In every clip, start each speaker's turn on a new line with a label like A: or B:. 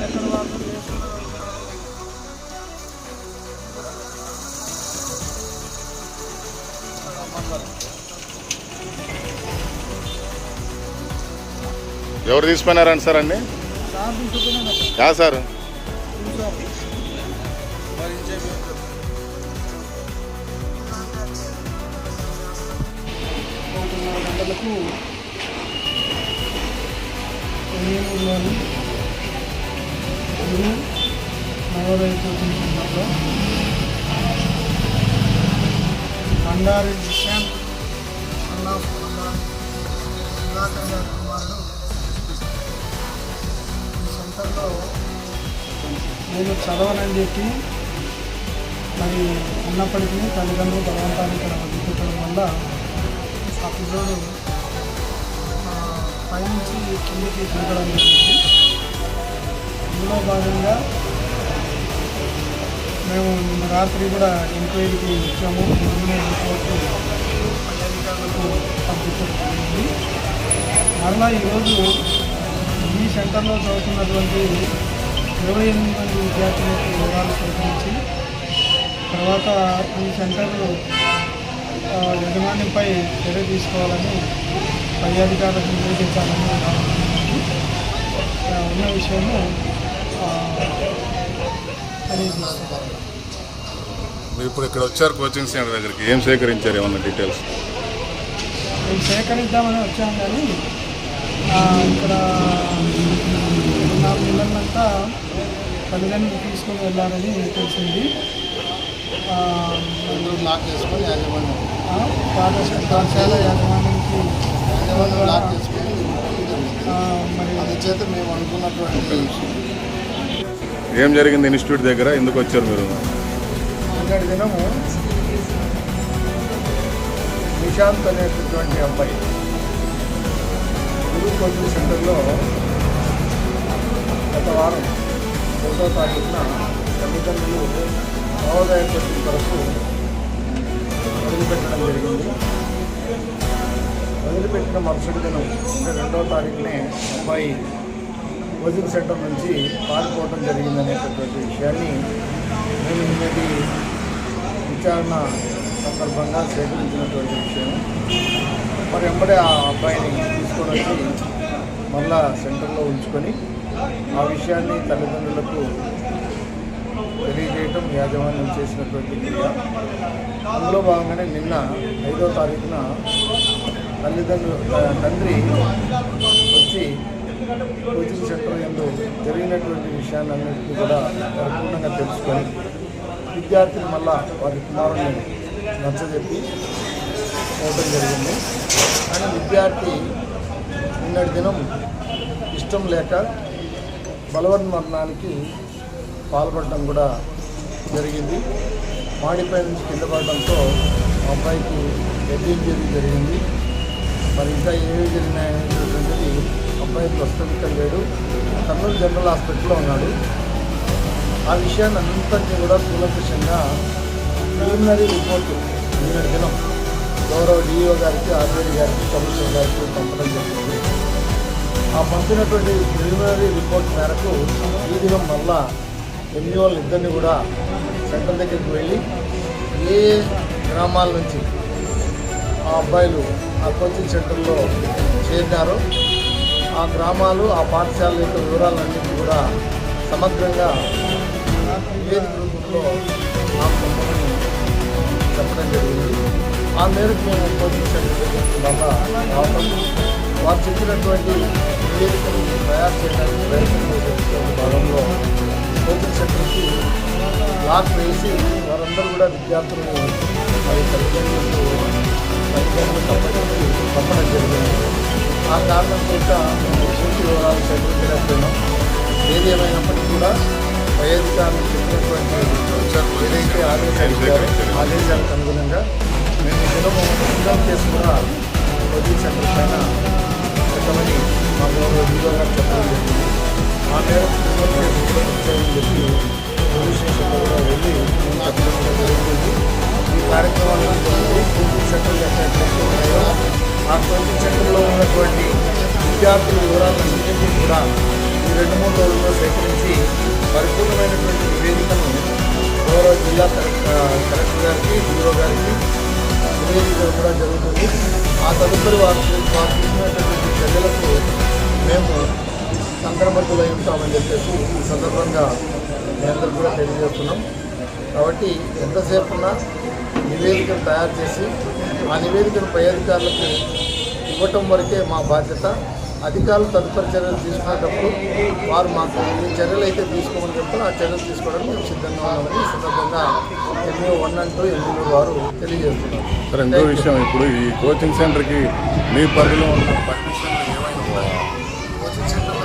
A: ఎక్కడ వాళ్ళు చేస్తున్నారు.
B: ఎవరు తీసుకున్నారండి సార్ అన్ని? సార్
A: గంటలకు ఏలూరులోని గురు నవోదయ కోచింగ్ సెంటర్లో బండారి నిశాంత్ అన్నా సుధాకర్ గారి కుమారుడు. ఈ సెంటర్లో నేను చదవనని చెప్పి మరి ఉన్నప్పటికీ తల్లిదండ్రులు బలవంతాన్ని ఇక్కడ వదిలిపెట్టడం వల్ల ఆ పిల్లోడు పైనుంచి కిందికి దిగడం జరిగింది. ఇందులో భాగంగా మేము నిన్న రాత్రి కూడా ఎంక్వైరీకి వచ్చాము. ప్రిలిమినరీ రిపోర్టు పై అధికారులకు పంపించడం జరిగింది. మరలా ఈరోజు ఈ సెంటర్లో చదువుతున్నటువంటి 28 మంది విద్యార్థులకు వివరాలు సేకరించి తర్వాత ఈ సెంటర్ యజమానిపై చర్య తీసుకోవాలని పై అధికారులకు నివేదించాలని ఉన్న విషయము తెలియజేస్తున్నారు.
B: మీరు ఇప్పుడు ఇక్కడ వచ్చారు కోచింగ్ సెంటర్ దగ్గరికి, ఏం సేకరించారు? ఏమన్నా డీటెయిల్స్?
A: మేము సేకరిద్దామని వచ్చాము కానీ ఇక్కడ 4 నెలలంతా తల్లిదండ్రులు తీసుకొని వెళ్ళాలని తెలిసింది.
C: లాక్ చేసుకొని యాజమాన్యం
A: పాఠశాల యాజమాన్యానికి
C: లాక్ చేసుకొని
A: మరి
C: అది చేత మేము అనుకున్నటువంటి
B: ఏం జరిగింది ఇన్స్టిట్యూట్ దగ్గర? ఎందుకు వచ్చారు మీరు?
C: నిన్నటి దినము నిశాంత్ అనేటటువంటి అబ్బాయి గురు కోచింగ్ సెంటర్లో గత వారం 1వ తారీఖున తల్లిదండ్రులు నవోదయ కోచింగ్ కొరకు వదిలిపెట్టడం జరిగింది. వదిలిపెట్టిన మరుసటి దినం అంటే 2వ తారీఖునే అబ్బాయి కోచింగ్ సెంటర్ నుంచి పారిపోవడం జరిగిందనేటటువంటి విషయాన్ని మేము నిన్నటి విచారణ సందర్భంగా సేకరించినటువంటి విషయం. మరి వెంబడే ఆ అబ్బాయిని తీసుకొని వచ్చి మళ్ళా సెంటర్లో ఉంచుకొని ఆ విషయాన్ని తల్లిదండ్రులకు తెలియజేయటం యాజమాన్యం చేసినటువంటి క్రియ. అందులో భాగంగానే నిన్న 5వ తారీఖున తండ్రి వచ్చి కోచింగ్ సెంటర్ యందు జరిగినటువంటి విషయాలన్నింటినీ కూడా పరిపూర్ణంగా తెలుసుకొని విద్యార్థిని మళ్ళా వారి కుమారుని నచ్చజెప్పి పోవటం జరిగింది. కానీ విద్యార్థి నిన్నటి దినం ఇష్టం లేక బలవన్మరణానికి పాల్పడటం కూడా జరిగింది. మాడిపై నుంచి కింద పడడంతో అబ్బాయికి హెడ్ ఇంజరీ జరిగింది. మరి ఇంకా ఏవి జరిగినాయనేటువంటిది అబ్బాయి ప్రస్తుతం లేడు, కర్నూలు జనరల్ హాస్పిటల్లో ఉన్నాడు. ఆ విషయాన్ని అంతటినీ కూడా కూలంకషంగా ప్రిలిమినరీ రిపోర్టు నిన్నటి దినం గౌరవ డిఈఓ గారికి, ఆర్బీఐ గారికి, కమిషనర్ గారికి పంపడం జరిగింది. ఆ పంపినటువంటి ప్రిలిమినరీ రిపోర్ట్ మేరకు ఈ దినం మళ్ళా ఎంఈఓలు ఇద్దరిని కూడా సెంటర్ దగ్గరికి వెళ్ళి ఏ గ్రామాల నుంచి ఆ అబ్బాయిలు ఆ కోచింగ్ సెంటర్లో చేరినారో ఆ గ్రామాలు, ఆ పాఠశాల యొక్క వివరాలన్నింటినీ కూడా సమగ్రంగా నివేదిక రూపంలో మాకు పంపమని చెప్పడం జరిగింది. ఆ మేరకు మేము కోచింగ్ సెంటర్ దగ్గరికి మళ్ళా రావడం, వారు చెప్పినటువంటి నివేదికను తయారు చేయడానికి ప్రయత్నం చేసేటువంటి భాగంలో కోచింగ్ సెంటర్కి లాక్ వేసి వారందరూ కూడా విద్యార్థులను మరి తల్లిదండ్రులకు పంపడం జరిగింది. ఆ కారణం చేత మేము పూర్తి వివరాలు సేకరించలేకపోయినాం. ఏది ఏమైనప్పటికీ కూడా పై అధికారులు చెప్పినటువంటి ఏదైతే ఆదేశాలకు అనుగుణంగా మేము ఈ దినము సిద్ధం చేసి కూడా కోచింగ్ సెంటర్ పైన పెట్టమని మా గౌరవ డిఓ గారు చెప్పడం జరిగింది. ఆ మేరకు చెప్పి పోలీస్ స్టేషన్లో కూడా వెళ్ళి చెప్పడం జరుగుతుంది. ఈ కార్యక్రమాలను కోచింగ్ సెంటర్లు ఎక్కడెక్కడ ఉన్నాయో ఆ కోచింగ్ సెంటర్లో ఉన్నటువంటి విద్యార్థుల వివరాలన్నింటినీ కూడా 2-3 రోజుల్లో సేకరించి పరిపూర్ణమైనటువంటి నివేదికను గౌరవ జిల్లా కలెక్టర్ గారికి, డిఓ గారికి నివేదించడం కూడా జరుగుతుంది. ఆ తదుపరి వారు తీసుకున్నటువంటి చర్యలకు మేము సందర్భంలో ఉంటామని చెప్పేసి ఈ సందర్భంగా మేమందరూ కూడా తెలియజేస్తున్నాం. కాబట్టి ఎంతసేపున్నా నివేదికను తయారు చేసి ఆ నివేదికను పై అధికారులకు ఇవ్వటం వరకే మా బాధ్యత. అధికారులు తదుపరి చర్యలు తీసుకునేటప్పుడు వారు మాకు ఏ చర్యలు అయితే తీసుకోమని చెప్తారో ఆ చర్యలు తీసుకోవడానికి మేము సిద్ధంగా ఉన్నామని ఈ సందర్భంగా MO1 అంటూ MO వారు తెలియజేస్తున్నారు.
B: సార్ ఇంకో విషయం, ఇప్పుడు ఈ కోచింగ్ సెంటర్కి మీ పరిధిలో ఉన్న పర్మిషన్లు ఏమైనా
C: కోచింగ్ సెంటర్లో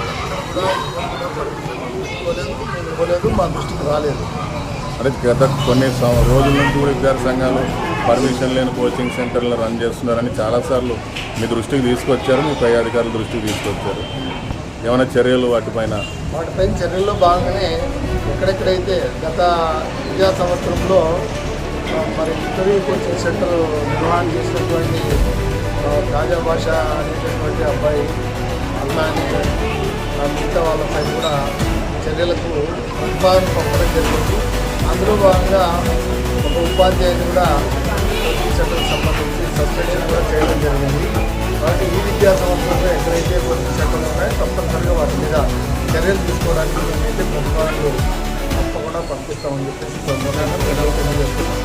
C: కూడా ఇవ్వలేదు, మా దృష్టికి రాలేదు.
B: అంటే గత కొన్ని రోజుల నుంచి కూడా విద్యార్థి సంఘాలు పర్మిషన్ లేని కోచింగ్ సెంటర్లు రన్ చేస్తున్నారని చాలాసార్లు మీ దృష్టికి తీసుకొచ్చారు, మీ పై అధికారుల దృష్టికి తీసుకొచ్చారు. ఏమైనా చర్యలు వాటిపైన
C: చర్యల్లో భాగంగానే ఎక్కడెక్కడైతే గత విద్యా సంవత్సరంలో మరి ఇంటర్వ్యూ కోచింగ్ సెంటర్ నిర్వహణ చేసినటువంటి తాజా భాష అనేటటువంటి అబ్బాయి అల్లాని మిగతా వాళ్ళపై కూడా చర్యలకు ప్రతిపాదన పంపడం జరిగింది. అందులో భాగంగా ఒక ఉపాధ్యాయుని కూడా కోచింగ్ సెంటర్కి సంబంధించి సస్పెన్షన్ కూడా చేయడం జరిగింది. కాబట్టి ఈ విద్యా సంవత్సరంలో ఎక్కడైతే కోచింగ్ సెంటర్లు ఉన్నాయో తప్పనిసరిగా వాటి మీద చర్యలు తీసుకోవడానికి మేమైతే ప్రతిపాదనలు తప్పకుండా పంపిస్తామని చెప్పేసి తొందరగా తెలియజేస్తున్నాం.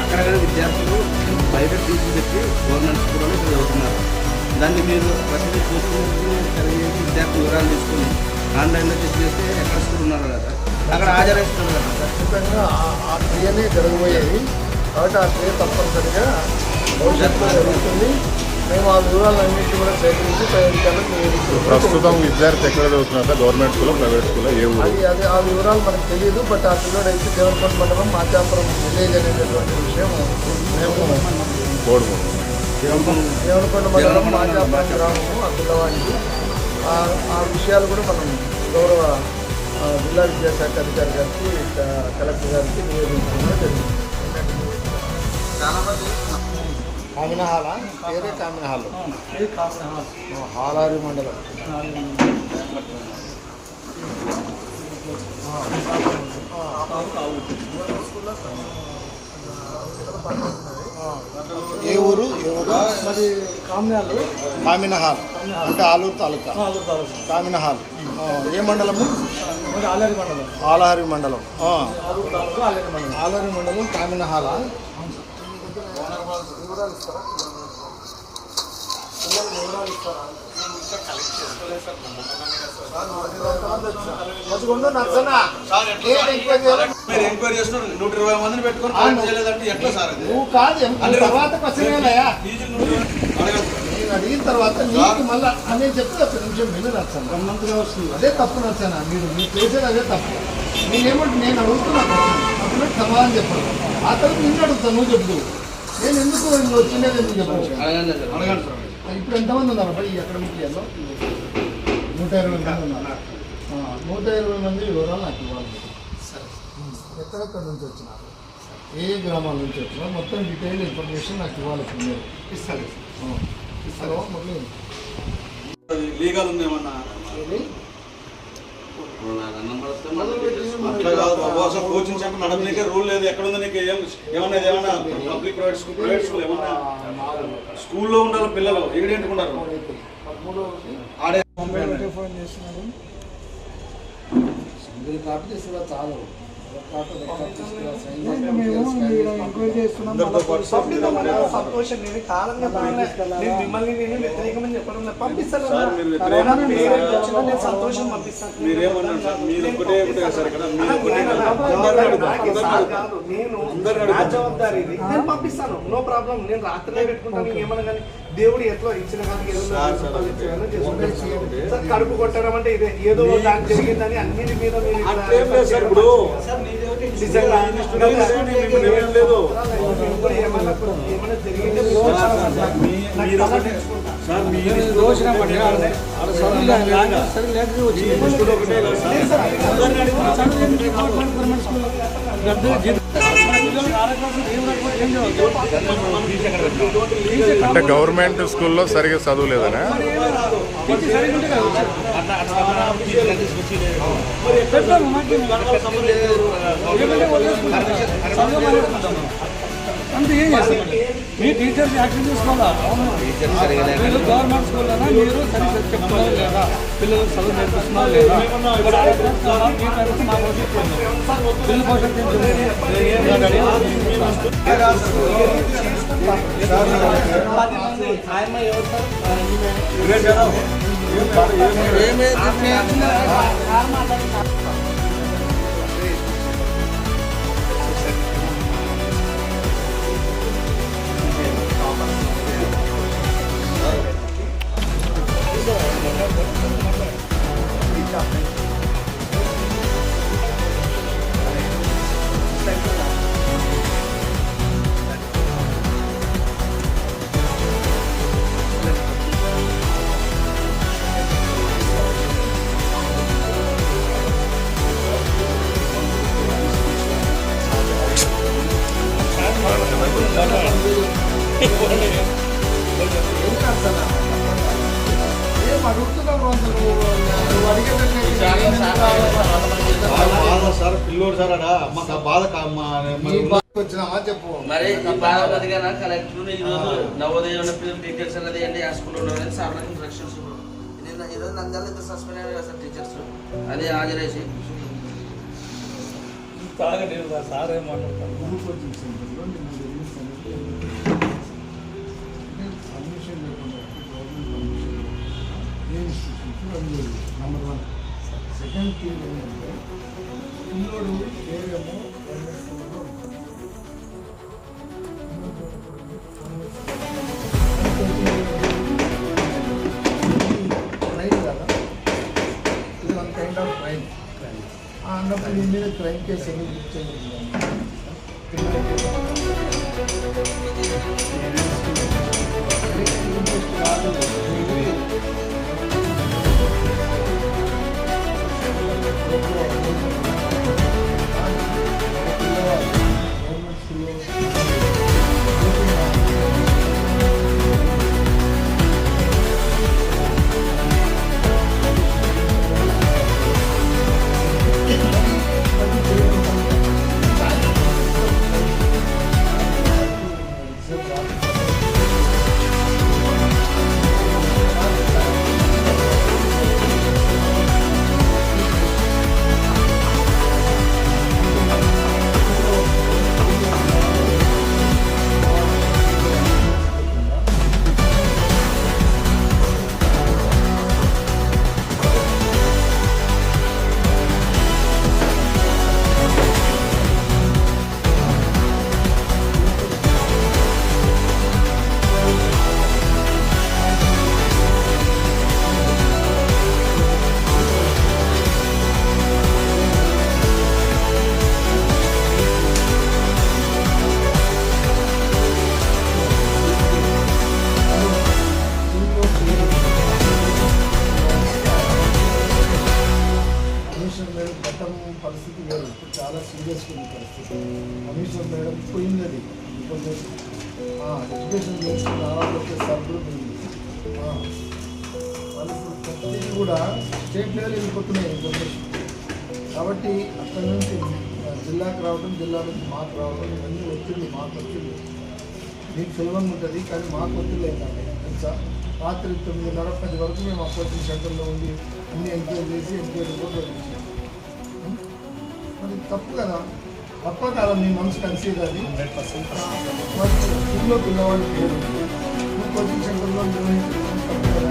D: అక్కడ విద్యార్థులు ప్రైవేట్ ఫీజులు పెట్టి గవర్నమెంట్ స్కూల్లో ఇక్కడ చదువుతున్నారు. దాన్ని మీరు ప్రతి విద్యార్థి వివరాలు తీసుకుని ఆన్లైన్లో చెక్ చేస్తే ఎక్కడ స్కూల్ ఉన్నారు కదా అక్కడ హాజరైస్తున్నారు కదా.
C: ఖచ్చితంగా ఆ క్రియనే జరగబోయేది. కాబట్టి ఆ క్రియ తప్పనిసరిగా భవిష్యత్తులో జరుగుతుంది. మేము ఆ వివరాలన్నింటినీ కూడా సేకరించి ప్రయోజనాలకు
B: ప్రస్తుతం విద్యార్థి ఎక్కడ చదువుతున్నారు, గవర్నమెంట్ స్కూల్లో, ప్రైవేట్ స్కూల్లో, ఏ ఊరు?
C: అది ఆ వివరాలు మనకు తెలియదు. బట్ ఆ పిల్లడు అయితే దేవరకొండ మండలం మాచాపురం విలేజ్ అనేటటువంటి విషయం మేము
B: కోడుమూరు
C: దేవరకొండ మండలం మాచాపురం గ్రామము ఆ పిల్లవాడికి ఆ విషయాలు కూడా మనం గౌరవ జిల్లా విద్యాశాఖ అధికారి గారికి, కలెక్టర్ గారికి నివేదించడం జరిగింది.
D: చాలామంది
C: కామినహాల పేరే కామినహాల్, హాలారి మండలం.
E: ఏ ఊరు?
C: మరి కామినాలు
E: కామినహాల్ అంటే ఆలూరు తాలూకా. కామినహాల్ ఏ మండలము?
C: మరి ఆలేరు మండలం.
E: ఆలహరి మండలం.
C: ఆలూరు తాలూకా ఆలేరు మండలం.
E: ఆలహరి మండలం కామినహాల.
C: వివరాలు ఇస్తారా? వివరాలు ఇస్తారా?
D: మీరు ఎంక్వైరీ చేస్తున్నారు 120 మందిని పెట్టుకొని చేయలేదంటే ఎట్లా సార్ అది?
E: నువ్వు కాదు తర్వాత క్వశ్చనేలయ్యా.
C: నేను అడిగిన తర్వాత నీకు మళ్ళీ నేను చెప్తే ఒక నిమిషం విను నచ్చను. అదే తప్పు నచ్చాను. మీరు చేసేది అదే తప్పు. నేనేమంటే నేను అడుగుతున్నాను అప్పుడు సమాధానం చెప్పాను. ఆ తర్వాత నిన్ను అడుగుతాను, నువ్వు చెప్తూ. నేను ఎందుకు నువ్వు వచ్చిండేది ఎందుకు చెప్పాను? ఇప్పుడు ఎంతమంది ఉన్నారు ఈ అకాడమిక్ ఇయర్లో? 120 మంది ఉన్నారు. 120 మంది వివరాలు నాకు ఇవ్వాలి. ఎక్కడెక్కడ నుంచి వచ్చినారు, ఏ గ్రామాల నుంచి వచ్చినారు, మొత్తం డీటెయిల్ ఇన్ఫర్మేషన్ నాకు ఇవ్వాలి. మీరు ఇస్తాను. హలో మురళి,
D: లీగల్ ఉంది ఏమన్నా? కోచింగ్ సెంటర్ నడపనీకే రూల్ లేదు. ఎక్కడ ఉంది నీకు? ఏమన్నా పబ్లిక్ ప్రైవేట్ స్కూల్ ఏమన్నా స్కూల్లో ఉండాలి పిల్లలు ఎక్కడెంటుకున్నారు? ఆడే
C: ఫోన్ చేస్తున్నారు. సింగిల్ కాపీ తీసుకురా చాలు.
A: సంతోషం నేను కాలంగా నేను మిమ్మల్ని నేను వ్యతిరేకమని చెప్పడం పంపిస్తాను. సంతోషం పంపిస్తాను.
D: మీరేమన్నారు సార్? మీరు ఒకటే సార్ ఇక్కడ
A: నేను నా జవాబారి నేను పంపిస్తాను. No problem. నేను రాత్రిలో పెట్టుకుంటాను. ఏమన్నా కానీ దేవుడు ఎట్లా ఇచ్చిన కానీ సార్ కడుపు కొట్టడం అంటే ఇదే ఏదో దానికి జరిగిందని అన్నిటి మీద
D: ఇప్పుడు
A: నిజంగా
D: లేదు.
A: ఏమన్నా జరిగింది
D: సార్ మీరు
B: అంటే గవర్నమెంట్ స్కూల్లో సరిగ్గా చదువులేదనా?
F: అంతే ఏం చేస్తారు మీ టీచర్స్ యాక్షన్ తీసుకోవాలా? మీరు గవర్నమెంట్ స్కూల్లో మీరు సరిగ్గా చెప్తున్నారు లేదా, పిల్లలు చదువు నేర్పిస్తున్నారు లేదా, పిల్లల భవిష్యత్తు
E: సార్ పిల్లోడు సార్ అడా మాకు బాధ వచ్చినామా చెప్పు.
D: మరి బాధపడిగా కలెక్టర్ ఈరోజు నవోదయ ఉన్న పిల్లలు టీచర్స్ అన్నది అండి ఆ స్కూల్లో ఉన్నది సార్ ఇన్స్ట్రక్షన్స్ ఈరోజు నంద్యాల ఇద్దరు సస్పెండ్ అయ్యారు కదా సార్ టీచర్స్, అది హాజరేసి
F: సార్ ఏమంటారు
C: నెంబర్ 1. సెకండ్ థింగ్ ఏంటంటే పిల్లోడు ఏమో ట్రైన్ కదా, ఇది వన్ కైండ్ ఆఫ్ ట్రైన్. అన్నప్పుడు దీని మీద ట్రైన్ కేసు అనేది బుక్ చేయాలి. పరిస్థితి వేరు, ఇప్పుడు చాలా సీరియస్గా ఉంది పరిస్థితి. కమిషనర్ మేడం పోయింది, అది ఎడ్యుకేషన్ నేర్చుకున్న ఆరోగ్య సభ్యులు పోయింది. వాళ్ళు ప్రతిదీ కూడా స్టేట్ లెవెల్ వెళ్ళిపోతున్నాయి ఇన్ఫర్మేషన్. కాబట్టి అక్కడి నుంచి జిల్లాకు రావడం, జిల్లా నుంచి మాకు రావడం, ఇవన్నీ వచ్చింది. మాకు వచ్చింది, మీకు సులభంగా ఉంటుంది, కానీ మాకు ఒత్తిడి లేదండి. తెలుసా, రాత్రి 9:30, 10 వరకు మేము కోచింగ్ సెంటర్లో ఉండి అన్ని ఎంక్వైరీ చేసి ఎంక్వైరీ కూడా వచ్చాం. మరి తప్పు కదా, తప్ప కదా మీ మనసు కలిసేది అది. 100% స్కూల్లో పిల్లవాళ్ళు పేరు కోచింగ్ సెంటర్లో నిర్వహించడం తప్పు కదా.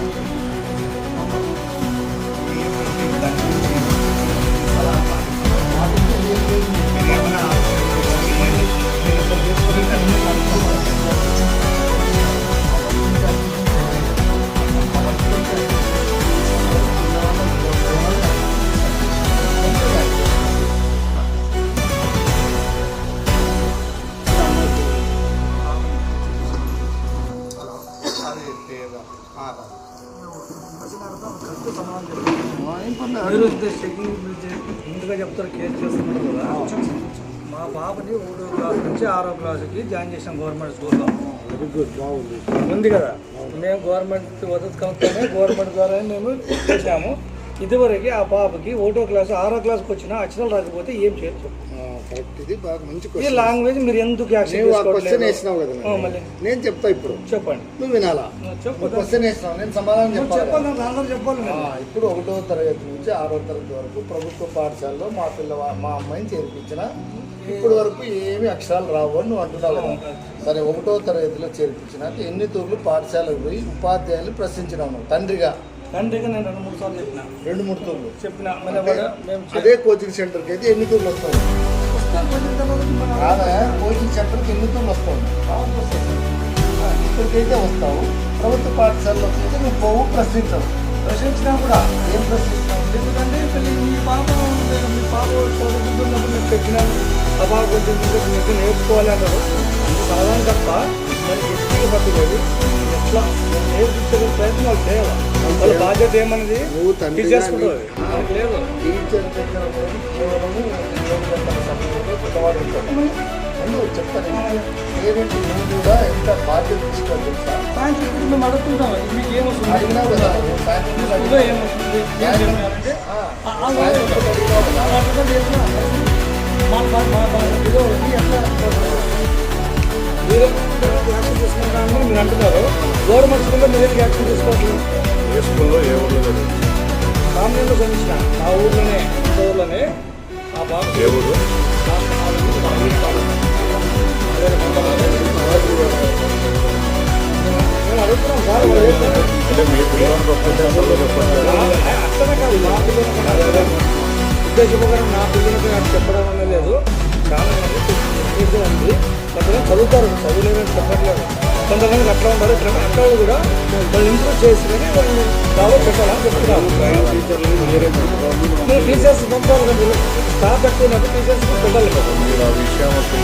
F: ముందుగా చెప్తారు కేసు చేస్తున్నారు కదా. మా పాపని 1వ క్లాస్ నుంచి 6వ క్లాస్కి జాయిన్ చేసాం గవర్నమెంట్ స్కూల్లో. ఉంది కదా, మేము గవర్నమెంట్ వదతకంతోనే గవర్నమెంట్ ద్వారా మేము చేసాము. ఇదివరకు ఆ పాపకి 1వ క్లాస్ 6వ క్లాస్కి వచ్చినా అక్షరాలు రాకపోతే ఏం చేయొచ్చు?
C: ఇది బాగా మంచి
F: ఈ లాంగ్వేజ్ మీరు ఎందుకు యాక్సెప్ట్
C: క్వశ్చన్
F: చేసుకోవట్లేదు?
C: వేసినావు కదా
F: మళ్ళీ
C: నేను చెప్తా ఇప్పుడు
F: చెప్పండి.
C: నువ్వు వినాలా?
F: చెప్పు
C: క్వశ్చన్ వేసినావు, నేను సమాధానం చెప్పాలి.
F: చెప్పాలి, అందరూ చెప్పాలి.
C: ఇప్పుడు 1వ తరగతి నుంచి 6వ తరగతి వరకు ప్రభుత్వ పాఠశాలలో మా అమ్మాయిని చేర్పించిన ఇప్పటి వరకు ఏమి అక్షరాలు రావు అని నువ్వు అంటున్నావు కదా. సరే 1వ తరగతిలో చేర్పించినాక ఎన్ని తూర్లు పాఠశాలకు పోయి ఉపాధ్యాయులు ప్రశ్నించినావు నువ్వు తండ్రిగా?
F: తండ్రిగా నేను 2-3 సార్లు చెప్పిన
C: 2-3 తూర్లు
F: చెప్పిన మళ్ళీ వాడు మేము
C: అదే కోచింగ్ సెంటర్కి అయితే ఎన్ని తూర్లు వస్తావు? కాదా, కోచింగ్ సెంటర్కి ఎన్ని తూర్లు వస్తావు? ఇక్కడికైతే వస్తావు, ప్రభుత్వ పాఠశాలలోకి అయితే నువ్వు పోవు, ప్రశ్నించవు.
F: ప్రశ్నించినా కూడా
C: ఏం ప్రశ్నిస్తావు?
F: ఎందుకంటే మీ పాప చదువుకుంటున్నప్పుడు మేము పెట్టినాము, ఆ పాప కొంచెం మీకు నేర్చుకోవాలి అన్నారు. అందుకు సాధారణ తప్ప మనకి ఎత్తికి పట్టుకోదు. ఎట్లా నేర్పించే ప్రయత్నాలు చేయాలి. వాళ్ళ బాధ్యత ఏమన్నది
C: నువ్వు తండ్రి
F: చేసుకుంటుంది. లేదు
C: టీచర్ దగ్గర పోయి కేవలము 7 గంటల సమయంలో పెద్దవాడు ఉంటాడు. నువ్వు చెప్తాను ఏంటంటే నువ్వు కూడా ఎంత బాధ్యత తీసుకోవాలి తెలుసా?
F: సాయంత్రం ఇప్పుడు మేము అడుగుతుంటాం, మీకు ఏమొస్తుంది,
C: అడిగినావు కదా, నువ్వు సాయంత్రం కూడా
F: స్కూల్లో
C: అడిగినావు.
F: ఏమొస్తుంది, ఏం చేయాలంటే
C: సాయంత్రం కూడా అడిగినావు కదా.
F: మీరు అంటున్నారు గవర్నమెంట్ స్కూల్లో మీరు యాక్షన్ తీసుకోవట్లేదు.
B: ఏ స్కూల్లో ఏ ఊళ్ళో జరిగింది?
F: సామాన్యంగా చదివించిన ఆ ఊర్లోనే ఆ బాబు
B: ఏ ఊరు?
F: మేము అడుగుతున్నాం సార్,
B: అంటే మీ పిల్లలను గొప్ప సెంటర్లో చెప్పట్లేదు.
F: అట్లనే కాదు, మా పిల్లలకి ఉద్దేశపూర్వకంగా నా పిల్లలకి నాకు చెప్పడం అనేది లేదు. చాలా మంది ఉంది, కొంతమంది చదువుతారు, చదువులేదని చెప్పట్లేదు. కొంతమంది అట్లా ఉంటారు, ఇట్లా అక్కడ కూడా వాళ్ళు ఇంప్రూవ్ చేసి కానీ వాళ్ళు బాగా పెట్టాలని చెప్తున్నారు. టీచర్స్ పంపాలి, స్టాఫ్ ఎక్కువ టీచర్స్ పెట్టాలి కదా.
B: మీరు ఆ విషయం